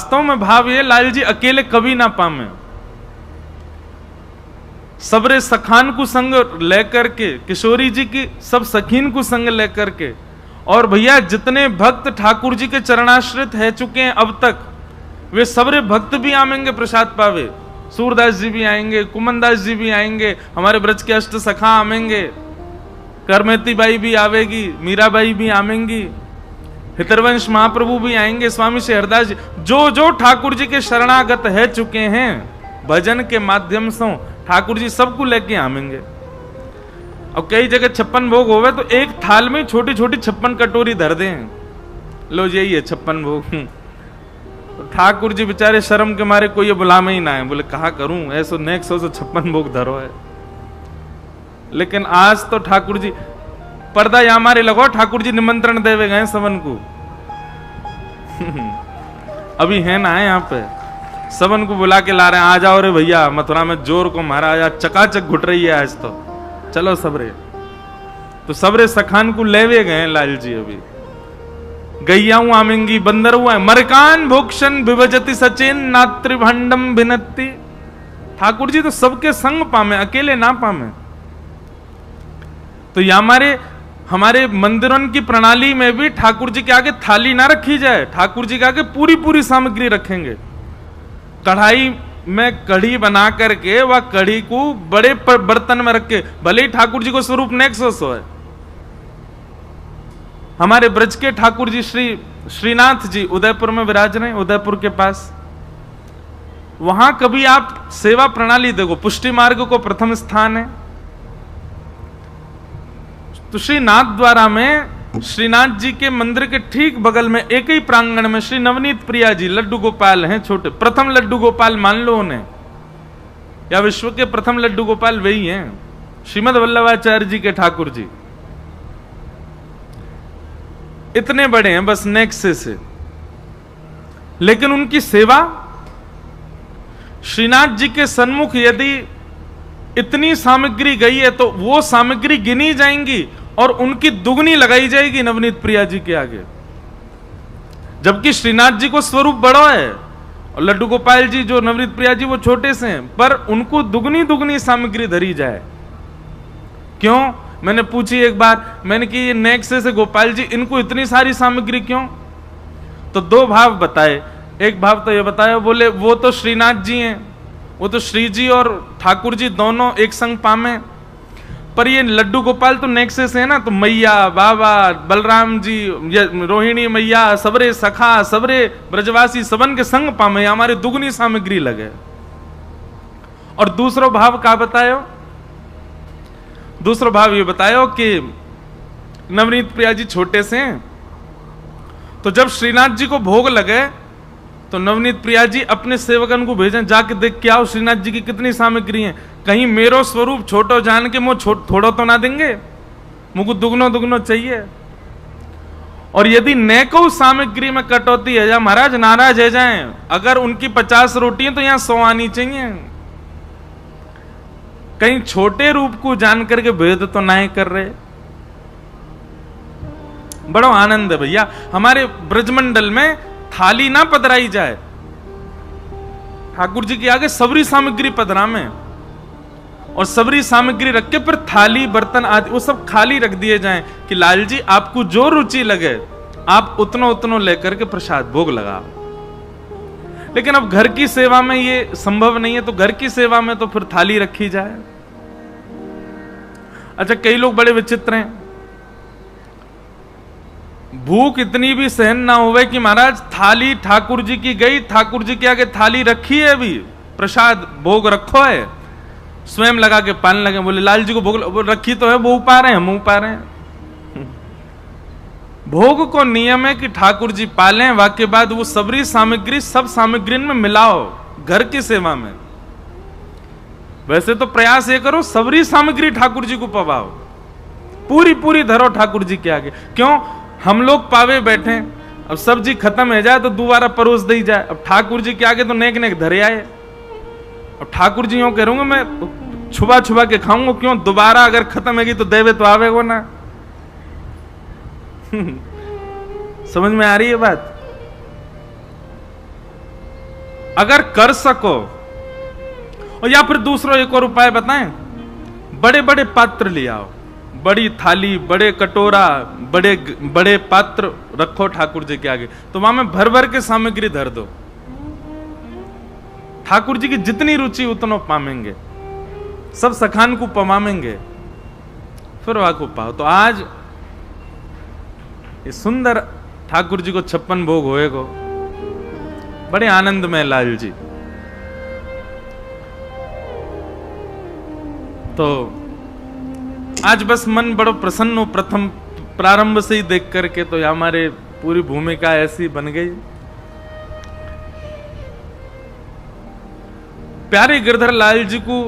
वास्तव में भाव ये लाल जी अकेले कभी ना पामे। सबरे सखान को संग लेकर के, किशोरी जी की सब सखीन को संग लेकर के, और भैया जितने भक्त ठाकुर जी के चरणाश्रित है चुके हैं अब तक, वे सबरे भक्त भी आएंगे प्रसाद पावे। सूरदास जी भी आएंगे, कुमनदास जी भी आएंगे, हमारे ब्रज के अष्ट सखा आवेंगे, करमेती बाई भी आवेगी, मीराबाई भी आवेंगी, हितरवंश महाप्रभु भी आएंगे, स्वामी शेरदास जी, जो जो ठाकुर जी के शरणागत है चुके हैं भजन के माध्यम से, ठाकुर जी सबको लेके आवेंगे। और कई जगह 56 भोग होवे तो एक थाल में छोटी छोटी 56 कटोरी धर दें, लो यही है 56 भोग। तो ठाकुर जी बेचारे शर्म के मारे कोई ये बुलावे ही ना है, बोले कहा करूं ऐसो नेक्स्ट 56 भोग धरो है। लेकिन आज तो ठाकुर जी पर्दा या मारे लगो, ठाकुर जी निमंत्रण देवे गए सबन को। अभी है ना यहाँ पे, सबन को बुला के ला रहे हैं, आ जाओ रे भैया मथुरा में जोर को मारा, आज चकाचक घुट रही है आज तो, चलो सबरे। तो सबरे सखान को लेवे गए लाल जी। अभी गैयाऊ आमेंगी, बंदर हुआ है, मरकान भोक्षण विभजति सचेन नात्रिभंडम भिनत्ति। ठाकुर जी तो सबके संग पामे, अकेले ना पामे। तो या हमारे मंदिरों की प्रणाली में भी ठाकुर जी के आगे थाली ना रखी जाए, ठाकुर जी के आगे पूरी पूरी सामग्री रखेंगे। कढ़ाई में कढ़ी बना करके वह कढ़ी को बड़े बर्तन में रख के, भले ही ठाकुर जी को स्वरूप नेक्सस है। हमारे ब्रज के ठाकुर जी श्रीनाथ जी उदयपुर में विराज रहे, उदयपुर के पास, वहां कभी आप सेवा प्रणाली देखो, पुष्टि मार्ग को प्रथम स्थान है। तो श्रीनाथ द्वारा में श्रीनाथ जी के मंदिर के ठीक बगल में एक ही प्रांगण में श्री नवनीत प्रिया जी लड्डू गोपाल हैं, छोटे प्रथम लड्डू गोपाल मान लो उन्हें, या विश्व के प्रथम लड्डू गोपाल वही हैं, श्रीमद वल्लभाचार्य जी के ठाकुर जी। इतने बड़े हैं बस नेक्से से, लेकिन उनकी सेवा श्रीनाथ जी के सन्मुख यदि इतनी सामग्री गई है तो वो सामग्री गिनी जाएंगी और उनकी दुगनी लगाई जाएगी नवनीत प्रिया जी के आगे। जबकि श्रीनाथ जी को स्वरूप बड़ा है और लड्डू गोपाल जी जो नवनीत प्रिया जी वो छोटे से हैं, पर उनको दुगनी दुगनी सामग्री धरी जाए। क्यों? मैंने पूछी एक बार, मैंने कि ये नेक्से से गोपाल जी इनको इतनी सारी सामग्री क्यों? तो दो भाव बताए। एक भाव तो ये बताया, बोले वो तो श्रीनाथ जी हैं, वो तो श्री जी और ठाकुर जी दोनों एक संग पामे, पर ये लड्डू गोपाल तो नेक्से से है ना, तो मैया बाबा बलराम जी, रोहिणी मैया, सबरे सखा, सबरे ब्रजवासी सबन के संग पामे, हमारे दुगनी सामग्री लगे। और दूसरो भाव का बतायो? दूसरो भाव ये बतायो कि नवनीत प्रिया जी छोटे से हैं, तो जब श्रीनाथ जी को भोग लगे तो नवनीत प्रिया जी अपने सेवकन को भेजें, जाके देख के आओ श्रीनाथ जी की कितनी सामग्री है, कहीं मेरो स्वरूप छोटो जान के मुझे थोड़ो तो ना देंगे, मुझको दुगनो दुगनो चाहिए। और यदि नेको सामग्री में कटौती है, या महाराज नाराज है जाएं, अगर उनकी 50 रोटी है तो यहां 100 आनी चाहिए। कहीं छोटे रूप को जान करके भेद तो ना ही कर रहे। बड़ा आनंद है भैया, हमारे ब्रजमंडल में थाली ना पधराई जाए, ठाकुर जी के आगे सबरी सामग्री पधरा में, और सबरी सामग्री रख के फिर थाली बर्तन आदि वो सब खाली रख दिए जाएं कि लाल जी आपको जो रुचि लगे आप उतनो उतनो लेकर के प्रसाद भोग लगाओ। लेकिन अब घर की सेवा में ये संभव नहीं है, तो घर की सेवा में तो फिर थाली रखी जाए। अच्छा, कई लोग बड़े विचित्र हैं, भूख इतनी भी सहन ना होवे कि महाराज थाली ठाकुर जी की गई, ठाकुर जी के आगे थाली रखी है, अभी प्रसाद भोग रखो है, स्वयं लगा के पान लगे, बोले लाल जी को भोग रखी तो है, वो पा रहे हैं, मुंह पा रहे हैं। भोग को नियम है कि ठाकुर जी पालें, वाके बाद वो सबरी सामग्री सब सामग्री में मिलाओ घर की सेवा में। वैसे तो प्रयास ये करो सबरी सामग्री ठाकुर जी को पवाओ, पूरी पूरी धरो ठाकुर जी के आगे। क्यों? हम लोग पावे बैठे, अब सब्जी खत्म हो जाए तो दोबारा परोस दी जाए, अब ठाकुर जी के आगे तो नेक नेक धरे आए। अब ठाकुर जी यूं करूंगा मैं छुपा छुपा के खाऊंगा, क्यों? दोबारा अगर खत्म होगी तो देवे तो आवेगो ना। समझ में आ रही है बात? अगर कर सको, और या फिर दूसरा एक और उपाय बताएं, बड़े बड़े पात्र ले आओ, बड़ी थाली, बड़े कटोरा, बड़े बड़े पात्र रखो ठाकुर जी के आगे, तो वहां में भर भर के सामग्री धर दो। ठाकुर जी की जितनी रुचि उतना पामेंगे, सब सखान को पमामेंगे, फिर वहां को पाओ। तो आज ये सुंदर ठाकुर जी को 56 भोग होएगो, बड़े आनंद में लाल जी। तो आज बस मन बड़ो प्रसन्न हो, प्रथम प्रारंभ से ही देख करके, तो हमारे पूरी भूमिका ऐसी बन गई। प्यारे गिरधर लाल जी को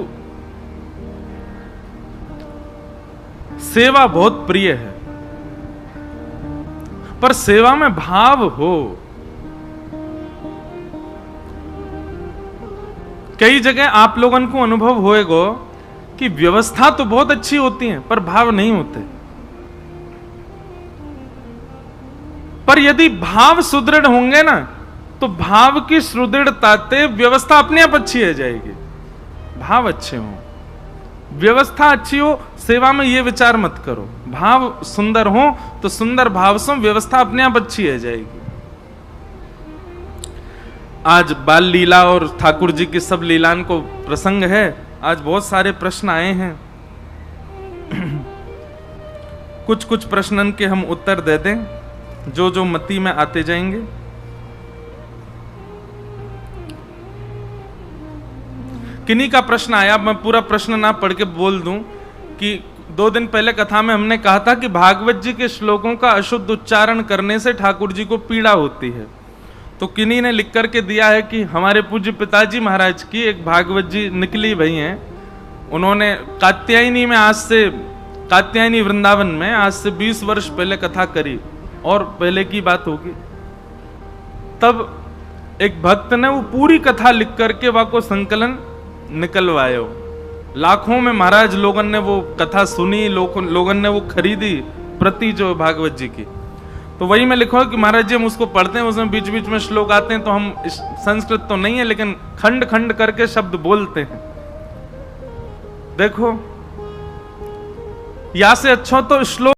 सेवा बहुत प्रिय है, पर सेवा में भाव हो। कई जगह आप लोगों को अनुभव होएगा कि व्यवस्था तो बहुत अच्छी होती है पर भाव नहीं होते। पर यदि भाव सुदृढ़ होंगे ना, तो भाव की सुदृढ़ता से व्यवस्था अपने आप अच्छी हो जाएगी। भाव अच्छे हो, व्यवस्था अच्छी हो, सेवा में यह विचार मत करो। भाव सुंदर हो तो सुंदर भाव से व्यवस्था अपने आप अच्छी हो जाएगी। आज बाल लीला और ठाकुर जी की सब लीलान को प्रसंग है। आज बहुत सारे प्रश्न आए हैं, कुछ कुछ प्रश्नन के हम उत्तर दे दें, जो जो मति में आते जाएंगे। किन्हीं का प्रश्न आया, मैं पूरा प्रश्न ना पढ़ के बोल दूं कि 2 दिन पहले कथा में हमने कहा था कि भागवत जी के श्लोकों का अशुद्ध उच्चारण करने से ठाकुर जी को पीड़ा होती है। तो किन्हीं ने लिख करके दिया है कि हमारे पूज्य पिताजी महाराज की एक भागवत जी निकली भई हैं, उन्होंने कात्यायनी में कात्यायनी वृंदावन में आज से 20 वर्ष पहले कथा करी, और पहले की बात होगी। तब एक भक्त ने वो पूरी कथा लिख करके वहां को संकलन निकलवायो। लाखों में महाराज लोगन ने वो कथा सुनी, लोगन ने वो खरीदी प्रति जो भागवत जी की। तो वही मैं लिखा कि महाराज जी हम उसको पढ़ते हैं, उसमें बीच बीच में श्लोक आते हैं, तो हम संस्कृत तो नहीं है लेकिन खंड खंड करके शब्द बोलते हैं। देखो, या से अच्छा तो श्लोक